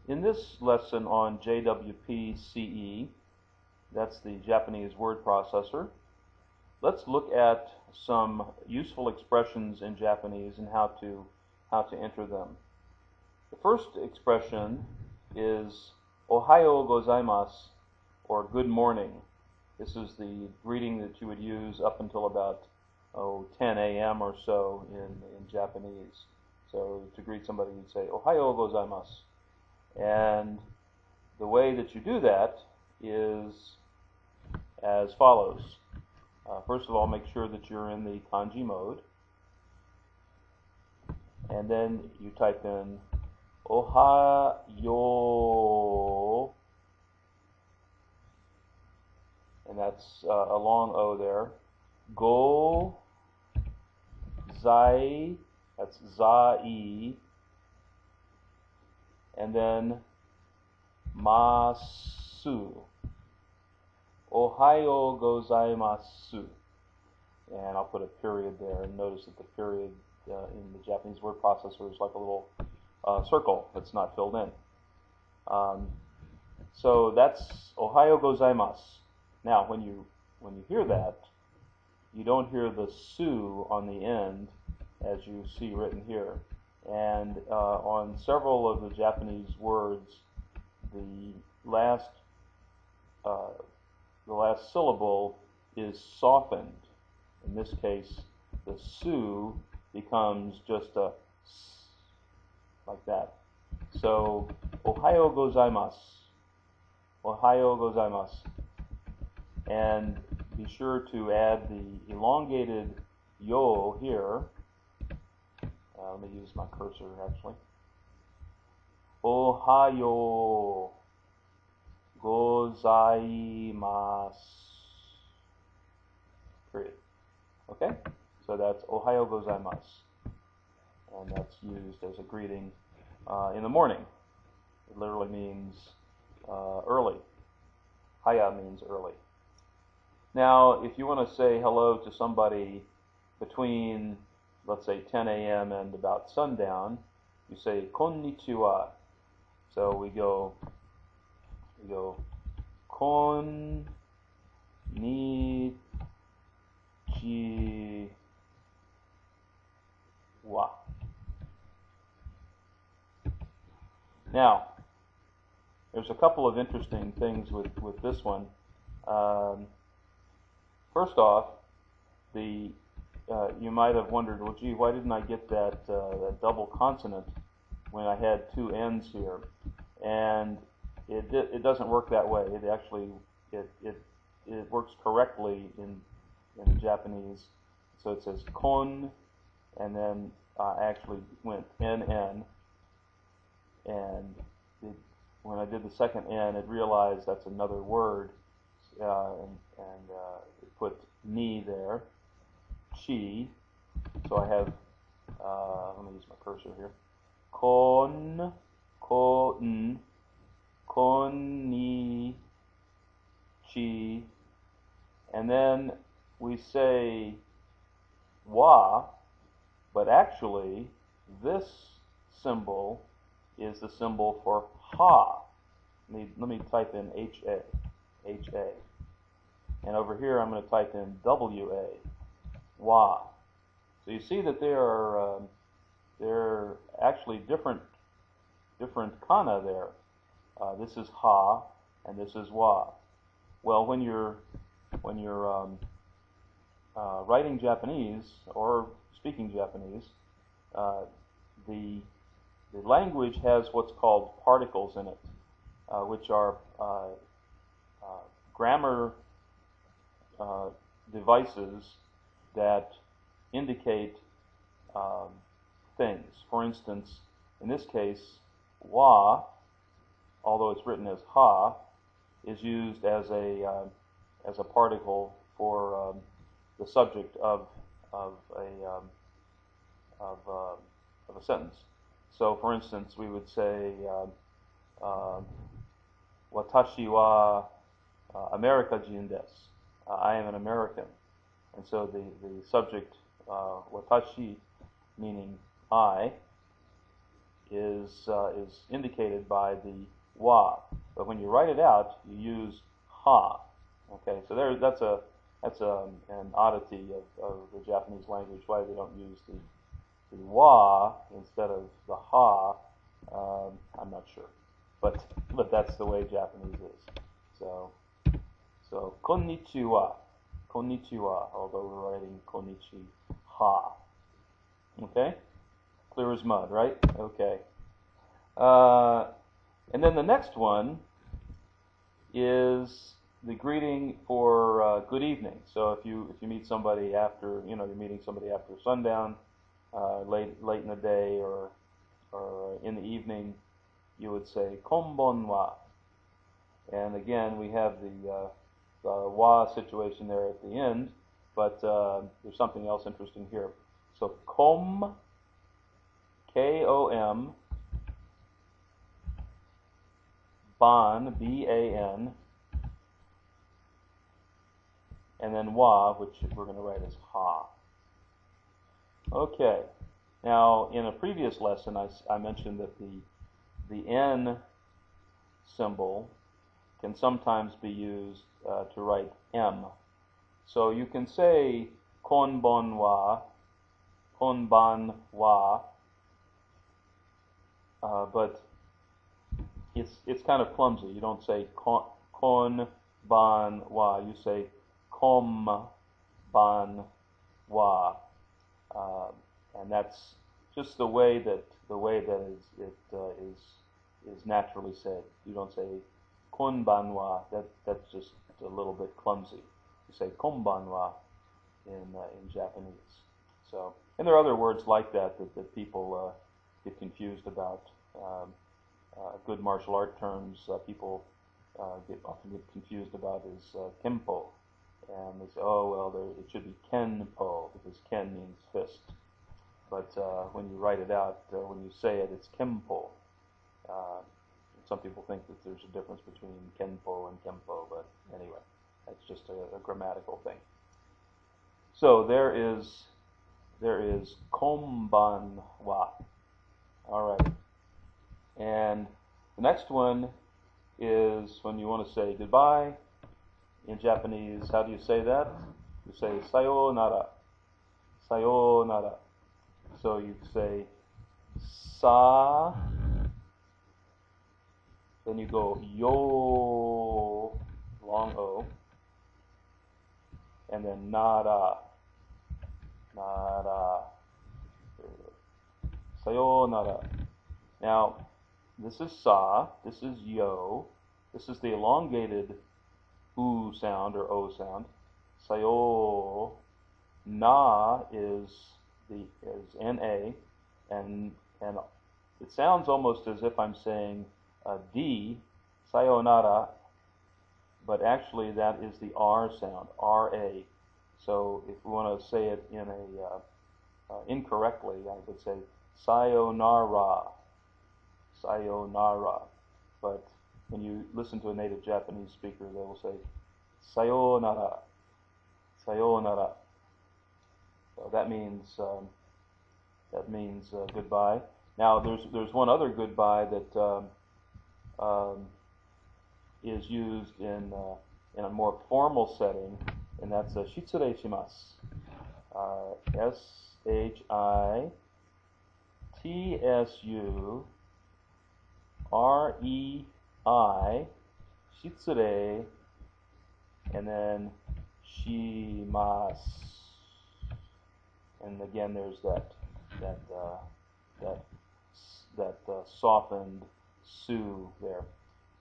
In this lesson on JWPce, that's the Japanese word processor, let's look at some useful expressions in Japanese and how to enter them. The first expression is Ohayo gozaimasu, or good morning. This is the greeting that you would use up until about 10 a.m. or so in Japanese. So to greet somebody, you'd say Ohayo gozaimasu. And the way that you do that is as follows. First of all, make sure that you're in the kanji mode. And then you type in Ohayo, and that's a long O there. Go zai, that's zai, and then masu. Ohayo gozaimasu. And I'll put a period there, and notice that the period in the Japanese word processor is like a little circle that's not filled in. So that's Ohayo gozaimasu. Now, when you hear that, you don't hear the su on the end as you see written here. And on several of the Japanese words, the last syllable is softened. In this case, the su becomes just a s, like that. So, Ohayo gozaimasu. Ohayo gozaimasu. And be sure to add the elongated yo here. Let me use my cursor actually. Ohayo gozaimasu. Period. Okay? So that's Ohayo gozaimasu. And that's used as a greeting in the morning. It literally means early. Haya means early. Now, if you want to say hello to somebody between, let's say, 10 a.m. and about sundown, you say konnichiwa. So we go konnichiwa. Now, there's a couple of interesting things with this one. First off, you might have wondered, well, gee, why didn't I get that double consonant when I had two N's here? And it doesn't work that way. It actually it works correctly in Japanese. So it says kon, and then I actually went NN, and when I did the second N, it realized that's another word, and it put ni there, chi. So I have, let me use my cursor here, kon, ni, chi, and then we say wa, but actually this symbol is the symbol for ha. Let me type in HA. And over here I'm going to type in WA, wa. So you see that they're actually different kana there. This is ha, and this is wa. Well, when you're writing Japanese or speaking Japanese, the language has what's called particles in it, which are grammar devices that indicate things. For instance, in this case, wa, although it's written as ha, is used as a particle for the subject of a sentence. So, for instance, we would say Watashi wa Amerikajin desu. I am an American. And so the subject, watashi, meaning I, is indicated by the wa, but when you write it out, you use ha. Okay, so that's an oddity of the Japanese language. Why they don't use the wa instead of the ha, I'm not sure, but that's the way Japanese is. So konnichiwa, konnichiwa, although we're writing konnichi ha. Okay, clear as mud, right? Okay. And then the next one is the greeting for good evening. So if you meet somebody after, you're meeting somebody after sundown, late in the day or in the evening, you would say konbanwa. And again, we have the wa situation there at the end, but there's something else interesting here. So kom, K-O-M, ban, B-A-N, and then wa, which we're going to write as ha. Okay. Now, in a previous lesson, I mentioned that the N symbol can sometimes be used to write M. So you can say konbanwa, konbanwa, but it's kind of clumsy. You don't say konbanwa, you say kombanwa, and that's just the way that it is naturally said. You don't say konbanwa. That's just a little bit clumsy. You say konbanwa in Japanese. So, and there are other words like that people get confused about. Good martial art terms people often get confused about is kempo, and they say, oh well, it should be kenpo because ken means fist. But when you write it out, when you say it, it's kempo. Some people think that there's a difference between kenpo and kempo, but anyway, that's just a grammatical thing. So there is konbanwa. All right. And the next one is when you want to say goodbye. In Japanese, how do you say that? You say sayonara. Sayonara. So you say sa, then you go yo, long O, and then nara. Nara. Sayonara. Now, this is sa, this is yo, this is the elongated u sound or o sound. Sayo, na is na, and it sounds almost as if I'm saying d, sayonara, but actually that is the r sound, ra. So if we want to say it in incorrectly, I would say sayonara. Sayonara. But when you listen to a native Japanese speaker, they will say sayonara. Sayonara. So that means goodbye. Now there's one other goodbye that is used in a more formal setting, and that's shitsure shimasu. S-H-I-T-S-U-R-E-I, shitsure, and then shimasu. And again, there's that softened su there.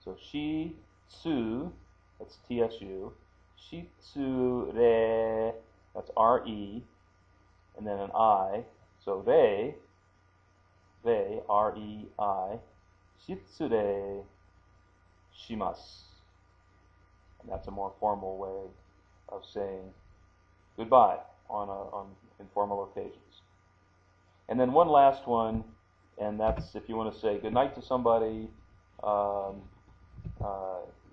So shi-tsu, that's T-S-U. Shitsure, that's R-E, and then an I. So re, R-E-I, shitsure shimasu. And that's a more formal way of saying goodbye on informal occasions. And then one last one, and that's if you want to say goodnight to somebody,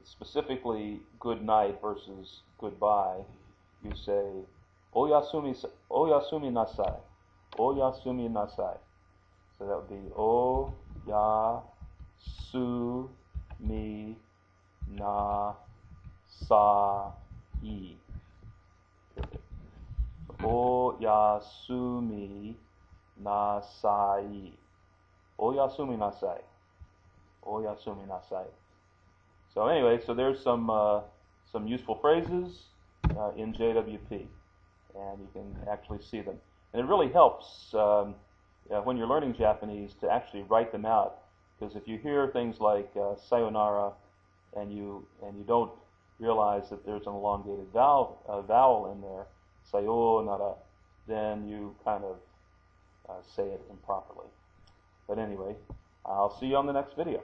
specifically good night versus goodbye, you say oyasumi nasai. Oyasumi nasai. So that would be ya, su, mi, na, sa, i. O yasumi nasai. O yasumi nasai. O yasumi nasai. So anyway, so there's some useful phrases in JWP, and you can actually see them. And it really helps when you're learning Japanese to actually write them out, because if you hear things like sayonara and you don't realize that there's an elongated vowel in there, sayonara, then you kind of say it improperly. But anyway, I'll see you on the next video.